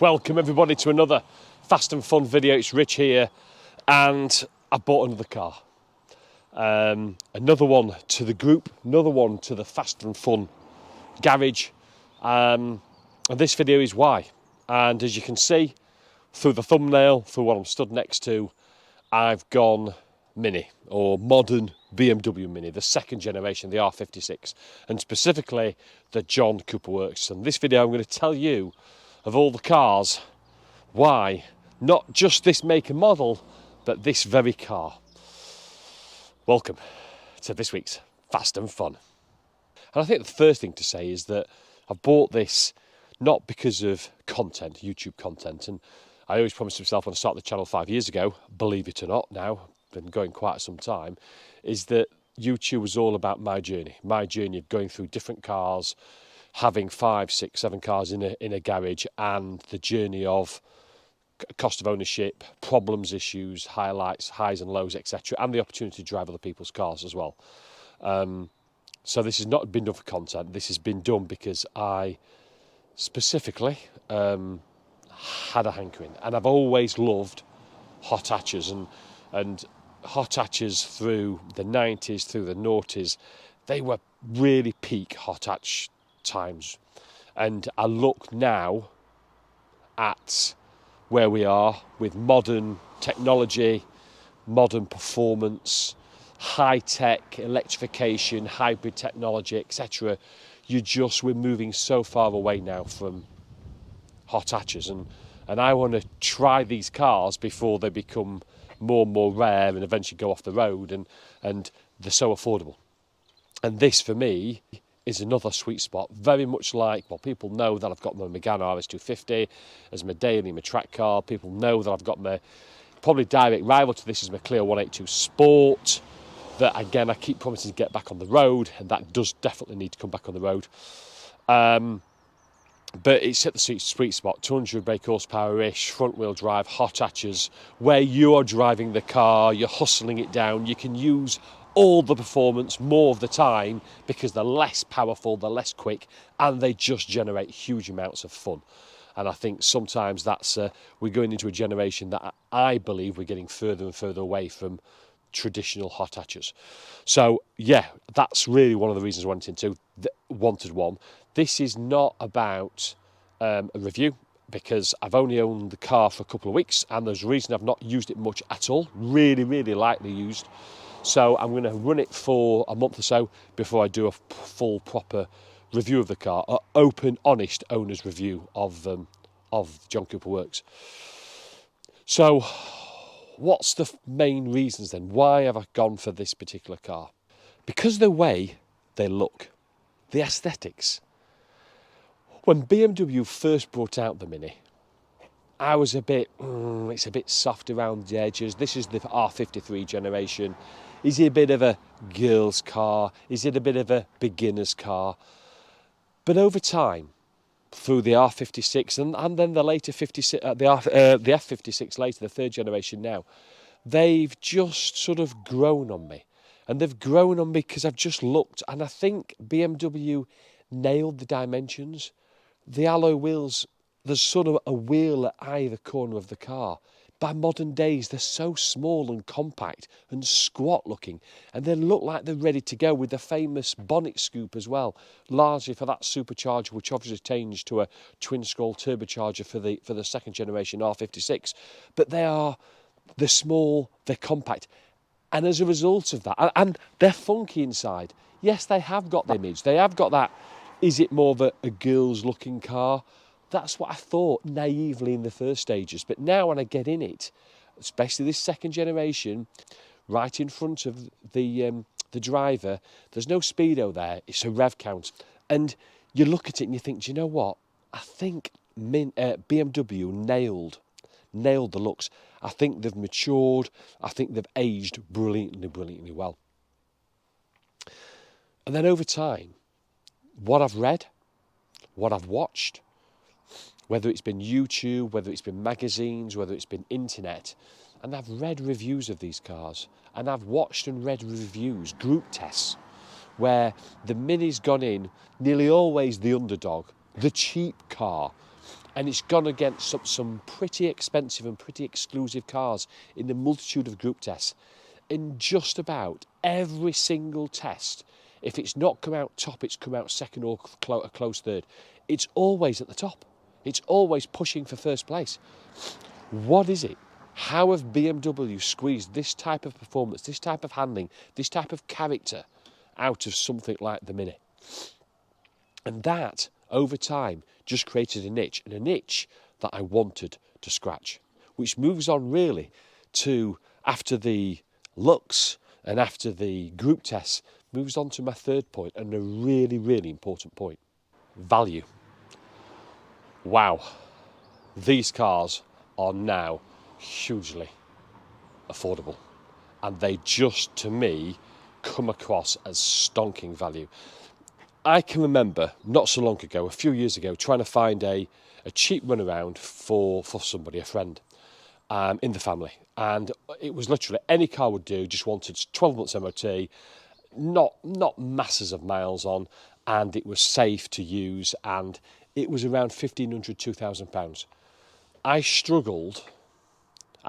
Welcome everybody to another fast and fun video. It's Rich here and I bought another car. Another one to the group, another one to the fast and fun garage. And this video is why. And as you can see through the thumbnail, through what I'm stood next to, I've gone Mini or modern BMW Mini, the second generation, the R56, and specifically the John Cooper Works. And this video I'm going to tell you of all the cars, why not just this make and model, but this very car. Welcome to this week's Fast and Fun. And I think the first thing to say is that I've bought this not because of content, YouTube content, and I always promised myself when I started the channel 5 years ago, believe it or not now, been going quite some time, is that YouTube was all about my journey of going through different cars, having 5, 6, 7 cars in a garage, and the journey of cost of ownership, problems, issues, highlights, highs and lows, etc., and the opportunity to drive other people's cars as well. So this has not been done for content. This has been done because I specifically had a hankering, and I've always loved hot hatches, and hot hatches through the 90s, through the noughties, they were really peak hot hatch times. And I look now at where we are with modern technology, modern performance, high-tech electrification, hybrid technology, etc. We're moving so far away now from hot hatches, and I want to try these cars before they become more and more rare and eventually go off the road, and they're so affordable. And this for me is another sweet spot, very much like, well, people know that I've got my Megane RS250 as my daily, my track car. People know that I've got my, probably direct rival to this is my Clio 182 Sport, that again I keep promising to get back on the road, and that does definitely need to come back on the road. But it's at the sweet spot, 200 brake horsepower-ish, front-wheel drive, hot hatches, where you are driving the car, you're hustling it down, you can use all the performance more of the time because they're less powerful, they're less quick, and they just generate huge amounts of fun. And I think sometimes that's we're going into a generation that I believe we're getting further and further away from traditional hot hatches. So yeah, that's really one of the reasons I wanted one. This is not about a review, because I've only owned the car for a couple of weeks, and there's a reason I've not used it much at all, really lightly used. So I'm going to run it for a month or so before I do a full proper review of the car, an open, honest owner's review of John Cooper Works. So what's the main reasons then? Why have I gone for this particular car? Because the way they look, the aesthetics. When BMW first brought out the Mini, I was a bit, it's a bit soft around the edges. This is the R53 generation. Is it a bit of a girl's car? Is it a bit of a beginner's car? But over time, through the R56 and then the later 56, the F56 later, the third generation now, they've just sort of grown on me. And they've grown on me because I've just looked, and I think BMW nailed the dimensions. The alloy wheels, there's sort of a wheel at either corner of the car. By modern days, they're so small and compact and squat looking, and they look like they're ready to go, with the famous bonnet scoop as well, largely for that supercharger, which obviously changed to a twin-scroll turbocharger for the second generation R56. But they're small, they're compact, and as a result of that, and they're funky inside. Yes, they have got the image, they have got that, is it more of a girl's looking car? That's what I thought naively in the first stages. But now when I get in it, especially this second generation, right in front of the driver, there's no speedo there, it's a rev count. And you look at it and you think, do you know what? I think BMW nailed the looks. I think they've matured. I think they've aged brilliantly well. And then over time, what I've read, what I've watched, whether it's been YouTube, whether it's been magazines, whether it's been internet, and I've read reviews of these cars, and I've watched and read reviews, group tests, where the Mini's gone in, nearly always the underdog, the cheap car, And it's gone against some pretty expensive and pretty exclusive cars in the multitude of group tests. In just about every single test, if it's not come out top, it's come out second or a close third. It's always at the top. It's always pushing for first place. What is it? How have BMW squeezed this type of performance, this type of handling, this type of character out of something like the Mini? And that, over time, just created a niche, and a niche that I wanted to scratch, which moves on really to, after the looks and after the group tests, moves on to my third point, and a really, really important point. Value. Wow. These cars are now hugely affordable, and they just, to me, come across as stonking value. I can remember not so long ago, a few years ago, trying to find a cheap runaround for somebody, a friend, in the family. And it was literally any car would do, just wanted 12 months MOT, not masses of miles on, and it was safe to use, and it was around £1,500, £2,000. I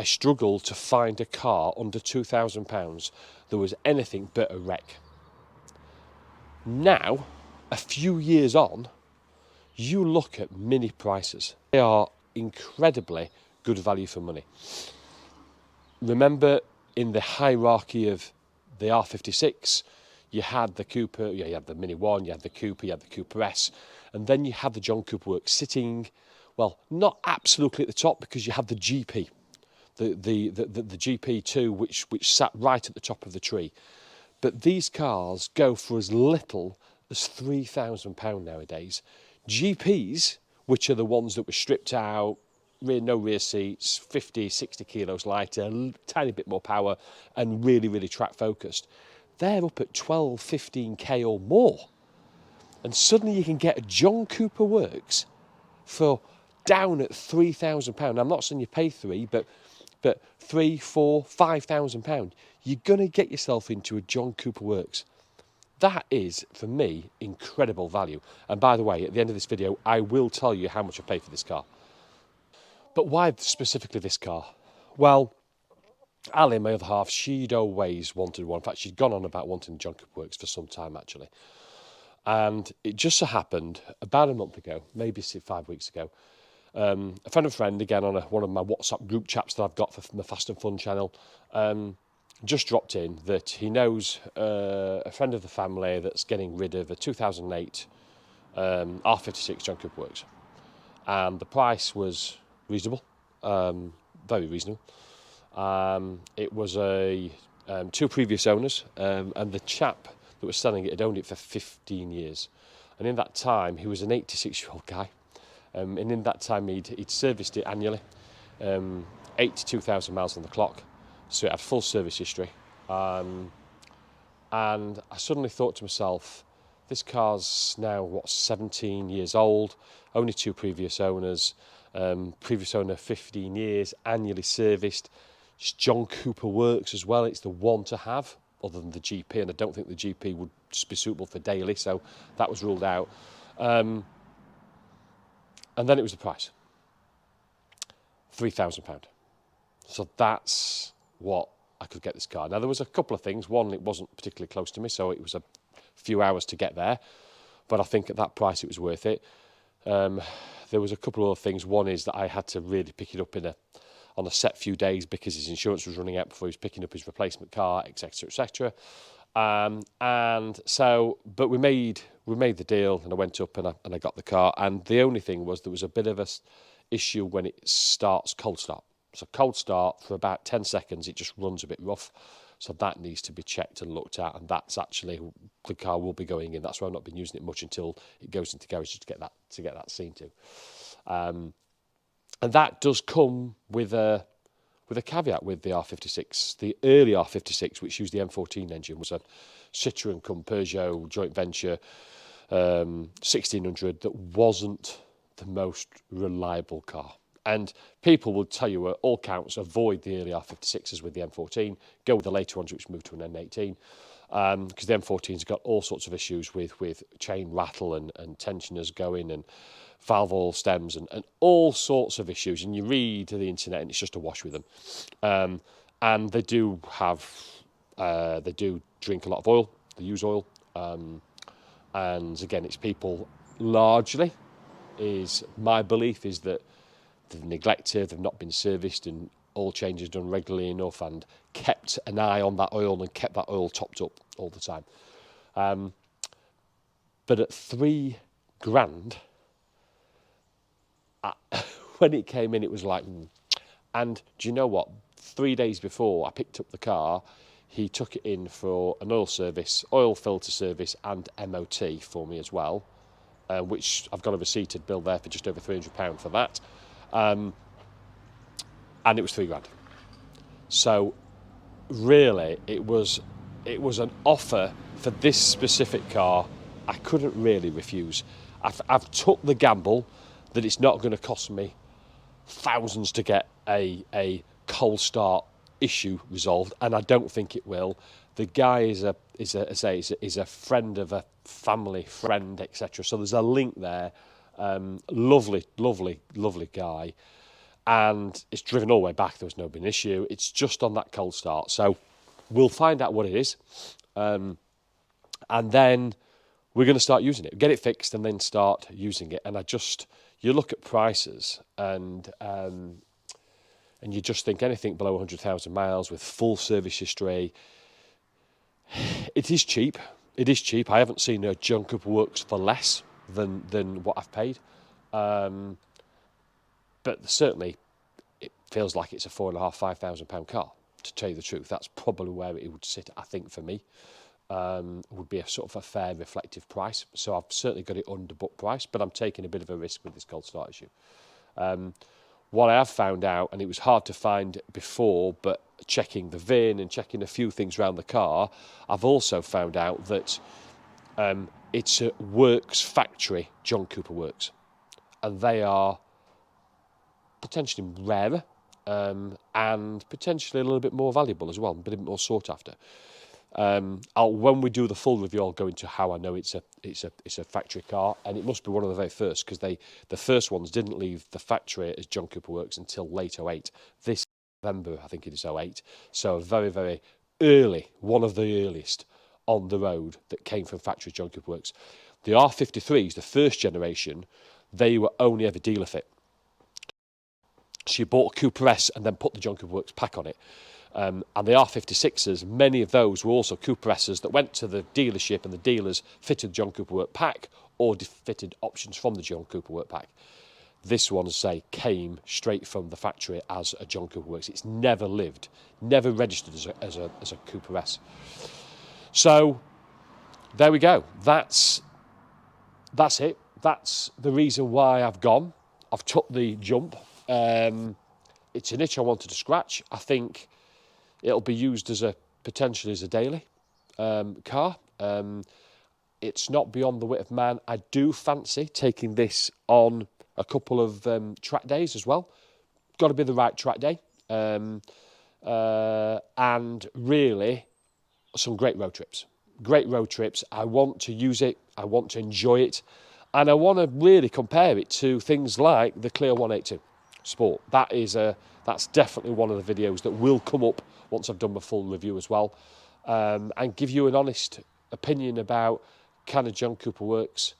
struggled to find a car under £2,000 that was anything but a wreck. Now, a few years on, you look at Mini prices. They are incredibly good value for money. Remember, in the hierarchy of the R56, you had the Cooper, you had the Mini 1, you had the Cooper, you had the Cooper S, and then you had the John Cooper Works sitting, well, not absolutely at the top, because you had the GP, the GP2, which sat right at the top of the tree. But these cars go for as little as £3,000 nowadays. GPs, which are the ones that were stripped out, no rear seats, 50, 60 kilos lighter, a tiny bit more power, and really, really track focused, they're up at 12, 15k or more. And suddenly you can get a John Cooper Works for down at £3,000. I'm not saying you pay £3,000, but £3,000, £4,000, £5,000. You're going to get yourself into a John Cooper Works. That is, for me, incredible value. And by the way, at the end of this video, I will tell you how much I paid for this car. But why specifically this car? Well, Ali, my other half, she'd always wanted one. In fact, she'd gone on about wanting John Cooper Works for some time, actually. And it just so happened, about a month ago, maybe 5 weeks ago, a friend of a friend, again on one of my WhatsApp group chats that I've got for my Fast and Fun channel, just dropped in that he knows a friend of the family that's getting rid of a 2008 R56 John Cooper Works. And the price was reasonable, very reasonable. It was two previous owners, and the chap that was selling it had owned it for 15 years. And in that time, he was an 86-year-old guy. And in that time, he'd serviced it annually, 82,000 miles on the clock. So it had full service history. And I suddenly thought to myself, this car's now, 17 years old, only two previous owners, previous owner 15 years, annually serviced. It's John Cooper Works as well. It's the one to have, other than the GP, and I don't think the GP would just be suitable for daily, so that was ruled out. And then it was the price, £3,000. So that's what I could get this car. Now, there was a couple of things. One, it wasn't particularly close to me, so it was a few hours to get there. But I think at that price, it was worth it. There was a couple of other things. One is that I had to really pick it up on a set few days because his insurance was running out before he was picking up his replacement car, etc., etc. And so, but we made the deal, and I went up and I got the car. And the only thing was there was a bit of a issue when it starts cold start. So cold start for about 10 seconds, it just runs a bit rough. So that needs to be checked and looked at, and that's actually the car will be going in. That's why I've not been using it much until it goes into garage to get that seen to. And that does come with a caveat with the R56. The early R56, which used the M14 engine, was a Citroën cum Peugeot joint venture 1600 that wasn't the most reliable car. And people will tell you at all counts, avoid the early R56s with the M14, go with the later ones which moved to an M18, because the M14's got all sorts of issues with chain rattle and tensioners going and valve oil stems and all sorts of issues, and you read the internet and it's just a wash with them. And they do drink a lot of oil, they use oil, and again, it's people largely, is my belief is that they've neglected, they've not been serviced and oil changes done regularly enough and kept an eye on that oil and kept that oil topped up all the time. But at £3 grand, when it came in, it was like, and do you know what? 3 days before I picked up the car, he took it in for an oil service, oil filter service and MOT for me as well, which I've got a receipted bill there for just over £300 for that. And it was £3 grand. So really, it was an offer for this specific car I couldn't really refuse. I've took the gamble that it's not going to cost me thousands to get a cold start issue resolved, and I don't think it will. The guy is a friend of a family friend, etc. So there's a link there. Lovely guy, and it's driven all the way back. There was no been issue. It's just on that cold start. So we'll find out what it is, and then we're going to start using it. Get it fixed and then start using it. And you look at prices and you just think anything below 100,000 miles with full service history, it is cheap. It is cheap. I haven't seen a John Cooper Works for less than what I've paid. But certainly it feels like it's a £4,500 car, to tell you the truth. That's probably where it would sit, I think, for me. Would be a sort of a fair reflective price. So I've certainly got it under book price, but I'm taking a bit of a risk with this cold start issue. What I have found out, and it was hard to find before, but checking the VIN and checking a few things around the car, I've also found out that it's a Works factory, John Cooper Works, and they are potentially rarer and potentially a little bit more valuable as well, a bit more sought after. When we do the full review, I'll go into how I know it's a factory car, and it must be one of the very first, because the first ones didn't leave the factory as John Cooper Works until late 08. This November, I think it is 08. So very, very early, one of the earliest on the road that came from factory John Cooper Works. The R53s, the first generation, they were only ever dealer fit. So you bought a Cooper S and then put the John Cooper Works pack on it. And the R56s, many of those were also Cooper S's that went to the dealership and the dealers fitted John Cooper Work pack or fitted options from the John Cooper Work pack. This one, say, came straight from the factory as a John Cooper Works. It's never registered as a Cooper S. So there we go. That's it. That's the reason why I've gone. I've took the jump. It's an itch I wanted to scratch. I think it'll be used potentially as a daily car. It's not beyond the wit of man. I do fancy taking this on a couple of track days as well. Got to be the right track day. And really, some great road trips. Great road trips. I want to use it. I want to enjoy it. And I want to really compare it to things like the Clio 182 Sport. That's definitely one of the videos that will come up once I've done my full review as well, and give you an honest opinion about can a John Cooper Works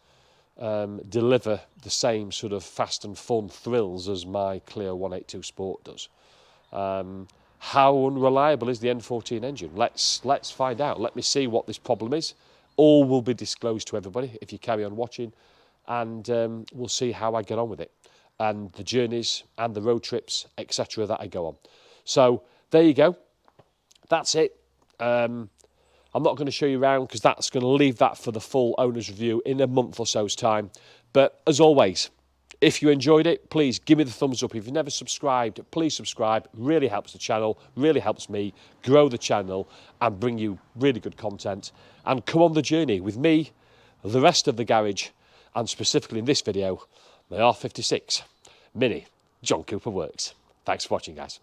deliver the same sort of fast and fun thrills as my Clio 182 Sport does. How unreliable is the N14 engine? Let's find out. Let me see what this problem is. All will be disclosed to everybody if you carry on watching, and we'll see how I get on with it, and the journeys and the road trips, etc. that I go on. So there you go. That's it. I'm not going to show you around because that's going to leave that for the full owner's review in a month or so's time. But as always, if you enjoyed it, please give me the thumbs up. If you've never subscribed, please subscribe. Really helps the channel, really helps me grow the channel and bring you really good content. And come on the journey with me, the rest of the garage, and specifically in this video, my R56 Mini John Cooper Works. Thanks for watching, guys.